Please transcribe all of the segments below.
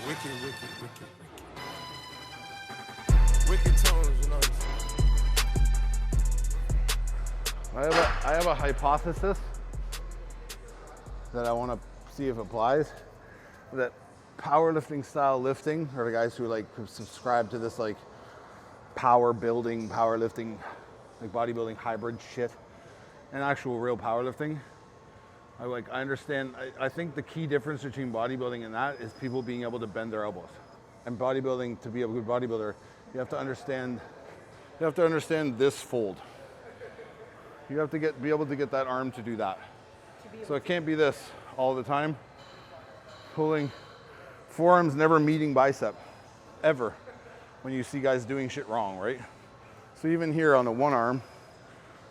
Wicked, wicked tones, you know. I have a hypothesis that I want to see if it applies. That powerlifting style lifting, or the guys who like subscribe to this like power building, powerlifting, like bodybuilding hybrid shit, and actual real powerlifting. I understand. I think the key difference between bodybuilding and that is people being able to bend their elbows. And bodybuilding, to be a good bodybuilder, you have to understand this fold. You have to be able to get that arm to do that. So it can't be this all the time. Pulling, forearms never meeting bicep, ever, when you see guys doing shit wrong, right? So even here on the one arm,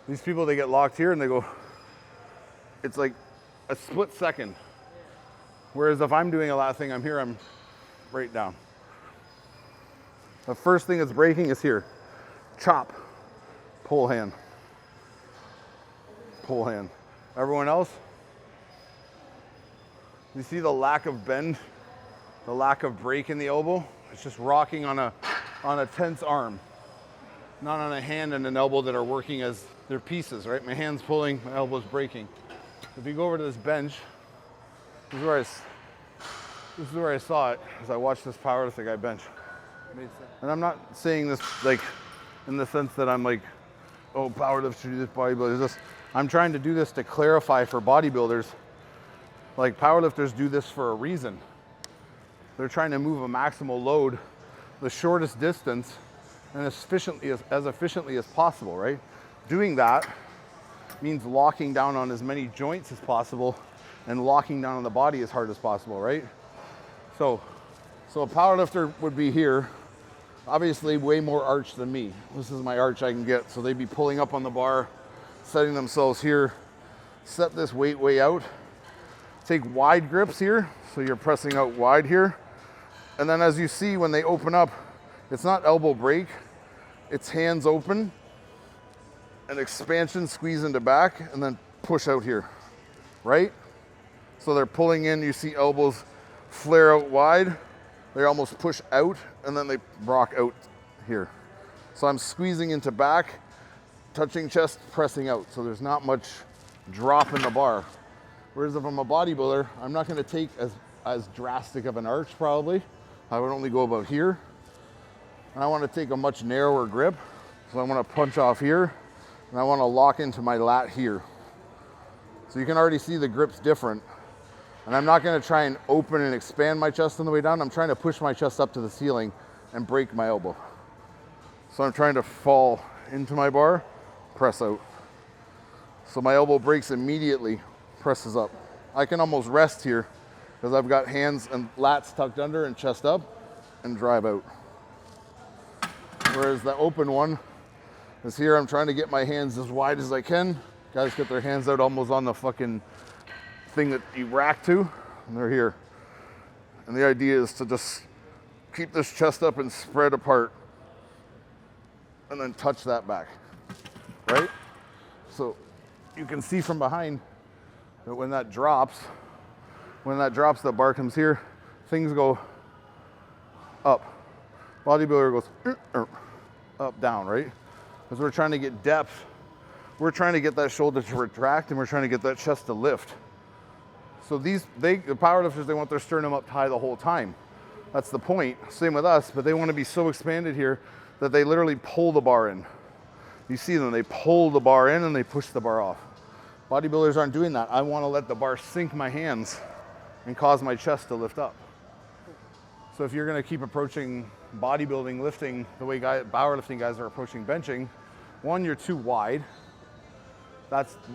these people, they get locked here and they go, it's like a split second. Whereas if I'm doing a lat thing, I'm here, I'm right down. The first thing that's breaking is here. Chop, pull hand. Pull hand. Everyone else, you see the lack of bend, the lack of break in the elbow? It's just rocking on a tense arm, not on a hand and an elbow that are working as their pieces, right? My hand's pulling, my elbow's breaking. If you go over to this bench, this is where I saw it as I watched this powerlifting guy bench. And I'm not saying this like in the sense that I'm like, oh, powerlifters do this, bodybuilders this. I'm trying to do this to clarify for bodybuilders. Like powerlifters do this for a reason. They're trying to move a maximal load the shortest distance and as efficiently as possible, right? Doing that means locking down on as many joints as possible and locking down on the body as hard as possible, right? So a powerlifter would be here, obviously way more arch than me. This is my arch I can get. So they'd be pulling up on the bar, setting themselves here, set this weight way out, take wide grips here. So you're pressing out wide here. And then as you see, when they open up, it's not elbow break, it's hands open, an expansion, squeeze into back, and then push out here, right? So they're pulling in, you see elbows flare out wide, they almost push out, and then they rock out here. So I'm squeezing into back, touching chest, pressing out. So there's not much drop in the bar. Whereas if I'm a bodybuilder, I'm not gonna take as drastic of an arch probably. I would only go about here. And I wanna take a much narrower grip. So I wanna punch off here, and I wanna lock into my lat here. So you can already see the grip's different. And I'm not gonna try and open and expand my chest on the way down. I'm trying to push my chest up to the ceiling and break my elbow. So I'm trying to fall into my bar, press out. So my elbow breaks immediately, presses up. I can almost rest here because I've got hands and lats tucked under and chest up and drive out. Whereas the open one is here, I'm trying to get my hands as wide as I can. Guys get their hands out almost on the fucking thing that you rack to, and they're here. And the idea is to just keep this chest up and spread apart and then touch that back, right? So you can see from behind that when that drops, the bar comes here, things go up. Bodybuilder goes up, down, right? Because we're trying to get depth. We're trying to get that shoulder to retract, and we're trying to get that chest to lift. So the powerlifters, they want their sternum up high the whole time. That's the point. Same with us, but they want to be so expanded here that they literally pull the bar in. You see them, they pull the bar in and they push the bar off. Bodybuilders aren't doing that. I want to let the bar sink my hands and cause my chest to lift up. So if you're going to keep approaching bodybuilding, lifting, the way powerlifting guys are approaching benching, one, you're too wide.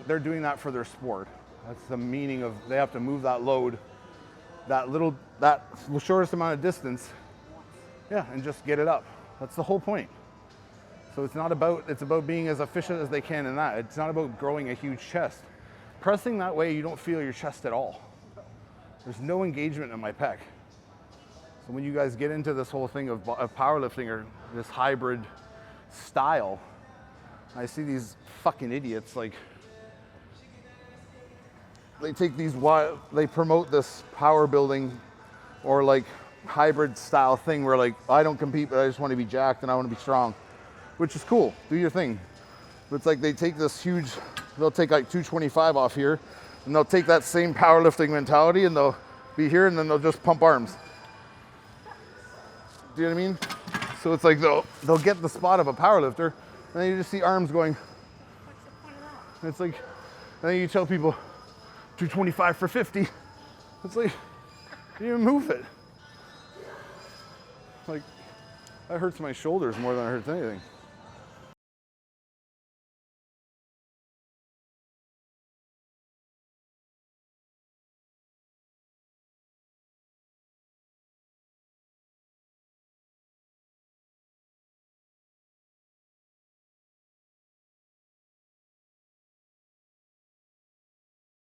They're doing that for their sport. That's the meaning of they have to move that load, that shortest amount of distance, yeah, and just get it up. That's the whole point. So it's about being as efficient as they can in that. It's not about growing a huge chest. Pressing that way, you don't feel your chest at all. There's no engagement in my pec. So when you guys get into this whole thing of powerlifting or this hybrid style, I see these fucking idiots, like, they take these, they promote this power building or like hybrid style thing where like, I don't compete, but I just want to be jacked and I want to be strong, which is cool. Do your thing. But it's like they take this huge, they'll take like 225 off here, and they'll take that same powerlifting mentality and they'll be here and then they'll just pump arms. Do you know what I mean? So it's like they'll get the spot of a powerlifter, and then you just see arms going. What's the point of that? And it's like, and then you tell people 225 for 50. It's like, you didn't even move it. Like, that hurts my shoulders more than it hurts anything.